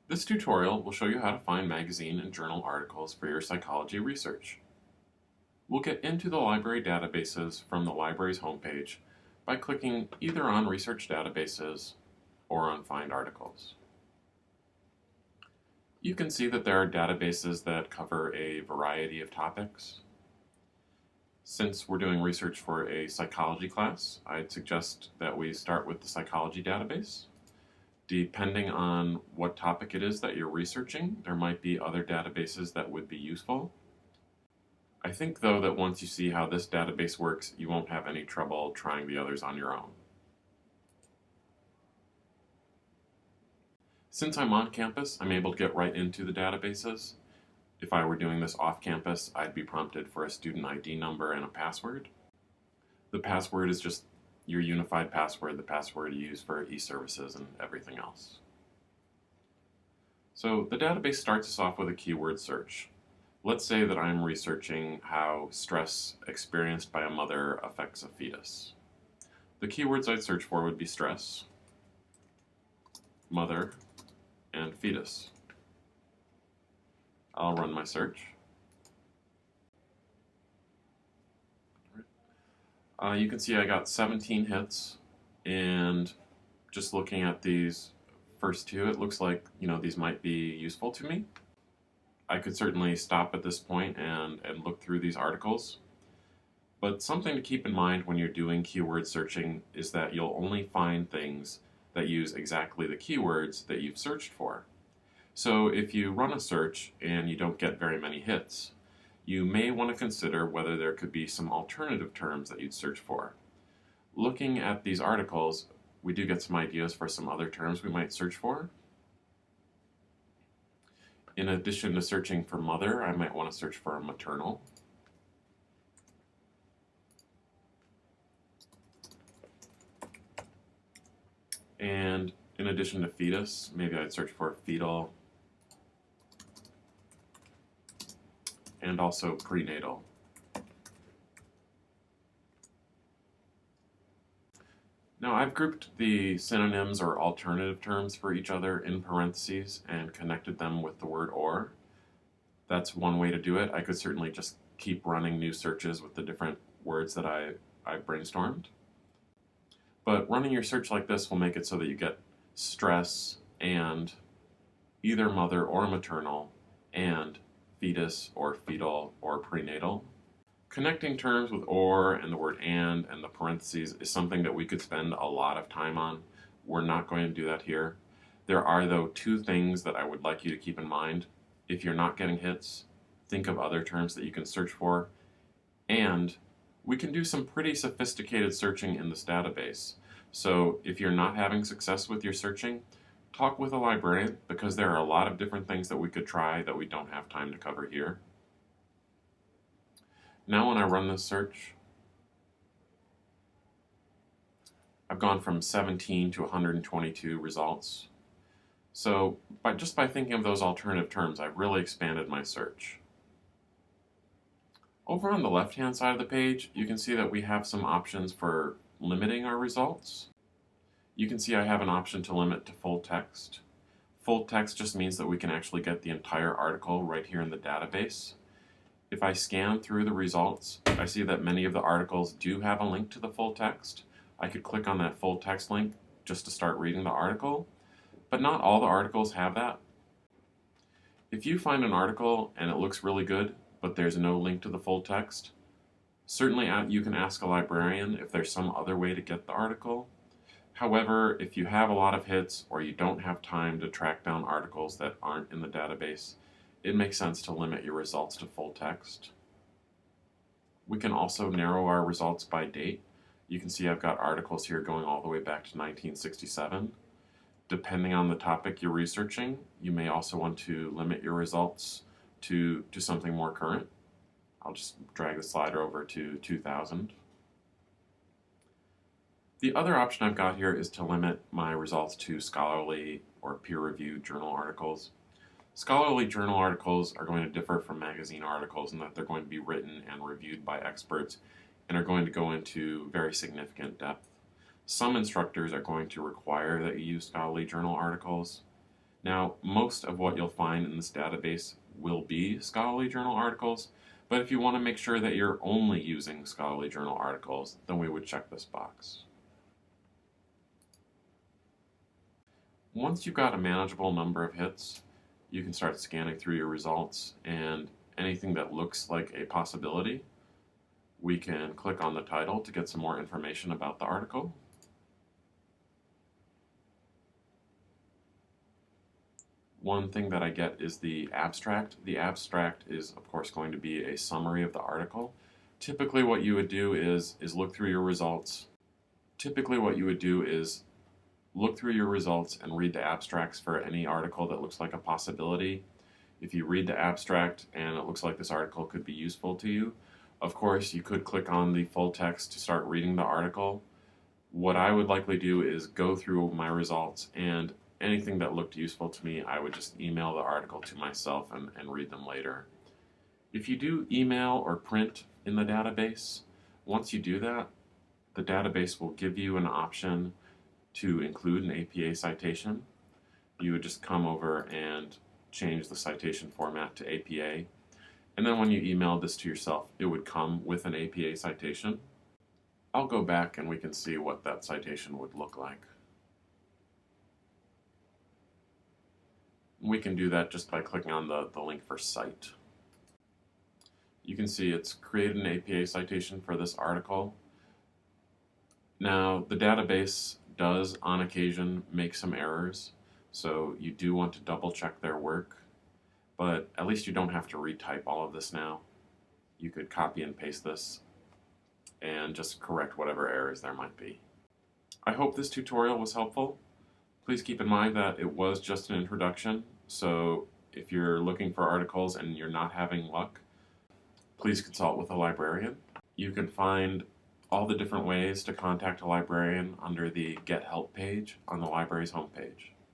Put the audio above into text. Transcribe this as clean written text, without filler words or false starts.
This tutorial will show you how to find magazine and journal articles for your psychology research. We'll get into the library databases from the library's homepage by clicking either on Research Databases or on Find Articles. You can see that there are databases that cover a variety of topics. Since we're doing research for a psychology class, I'd suggest that we start with the psychology database. Depending on what topic it is that you're researching, there might be other databases that would be useful. I think, though, that once you see how this database works, you won't have any trouble trying the others on your own. Since I'm on campus, I'm able to get right into the databases. If I were doing this off campus, I'd be prompted for a student ID number and a password. The password is just your unified password, the password you use for e-services and everything else. So the database starts us off with a keyword search. Let's say that I'm researching how stress experienced by a mother affects a fetus. The keywords I'd search for would be stress, mother, and fetus. I'll run my search. You can see I got 17 hits, and just looking at these first two, it looks like these might be useful to me. I could certainly stop at this point and look through these articles. But something to keep in mind when you're doing keyword searching is that you'll only find things that use exactly the keywords that you've searched for. So if you run a search and you don't get very many hits, you may want to consider whether there could be some alternative terms that you'd search for. Looking at these articles, we do get some ideas for some other terms we might search for. In addition to searching for mother, I might want to search for maternal. And in addition to fetus, maybe I'd search for fetal and also prenatal. Now I've grouped the synonyms or alternative terms for each other in parentheses and connected them with the word or. That's one way to do it. I could certainly just keep running new searches with the different words that I've brainstormed. But running your search like this will make it so that you get stress and either mother or maternal and fetus or fetal or prenatal. Connecting terms with or and the word and the parentheses is something that we could spend a lot of time on. We're not going to do that here. There are, though, two things that I would like you to keep in mind. If you're not getting hits, think of other terms that you can search for. And we can do some pretty sophisticated searching in this database. So if you're not having success with your searching, talk with a librarian because there are a lot of different things that we could try that we don't have time to cover here. Now when I run this search, I've gone from 17 to 122 results. So just by thinking of those alternative terms, I've really expanded my search. Over on the left-hand side of the page, you can see that we have some options for limiting our results. You can see I have an option to limit to full text. Full text just means that we can actually get the entire article right here in the database. If I scan through the results, I see that many of the articles do have a link to the full text. I could click on that full text link just to start reading the article, but not all the articles have that. If you find an article and it looks really good, but there's no link to the full text, certainly you can ask a librarian if there's some other way to get the article. However, if you have a lot of hits or you don't have time to track down articles that aren't in the database, it makes sense to limit your results to full text. We can also narrow our results by date. You can see I've got articles here going all the way back to 1967. Depending on the topic you're researching, you may also want to limit your results to something more current. I'll just drag the slider over to 2000. The other option I've got here is to limit my results to scholarly or peer-reviewed journal articles. Scholarly journal articles are going to differ from magazine articles in that they're going to be written and reviewed by experts and are going to go into very significant depth. Some instructors are going to require that you use scholarly journal articles. Now, most of what you'll find in this database will be scholarly journal articles, but if you want to make sure that you're only using scholarly journal articles, then we would check this box. Once you've got a manageable number of hits, you can start scanning through your results, and anything that looks like a possibility, we can click on the title to get some more information about the article. One thing that I get is the abstract. The abstract is, of course, going to be a summary of the article. Typically what you would do is look through your results. Typically what you would do is look through your results and read the abstracts for any article that looks like a possibility. If you read the abstract and it looks like this article could be useful to you, of course you could click on the full text to start reading the article. What I would likely do is go through my results, and anything that looked useful to me, I would just email the article to myself and read them later. If you do email or print in the database, once you do that, the database will give you an option to include an APA citation. You would just come over and change the citation format to APA, and then when you emailed this to yourself, it would come with an APA citation. I'll go back and we can see what that citation would look like. We can do that just by clicking on the link for cite. You can see it's created an APA citation for this article. Now, the database does on occasion make some errors, so you do want to double check their work, but at least you don't have to retype all of this now. You could copy and paste this and just correct whatever errors there might be. I hope this tutorial was helpful. Please keep in mind that it was just an introduction, so if you're looking for articles and you're not having luck, please consult with a librarian. You can find all the different ways to contact a librarian under the Get Help page on the library's homepage.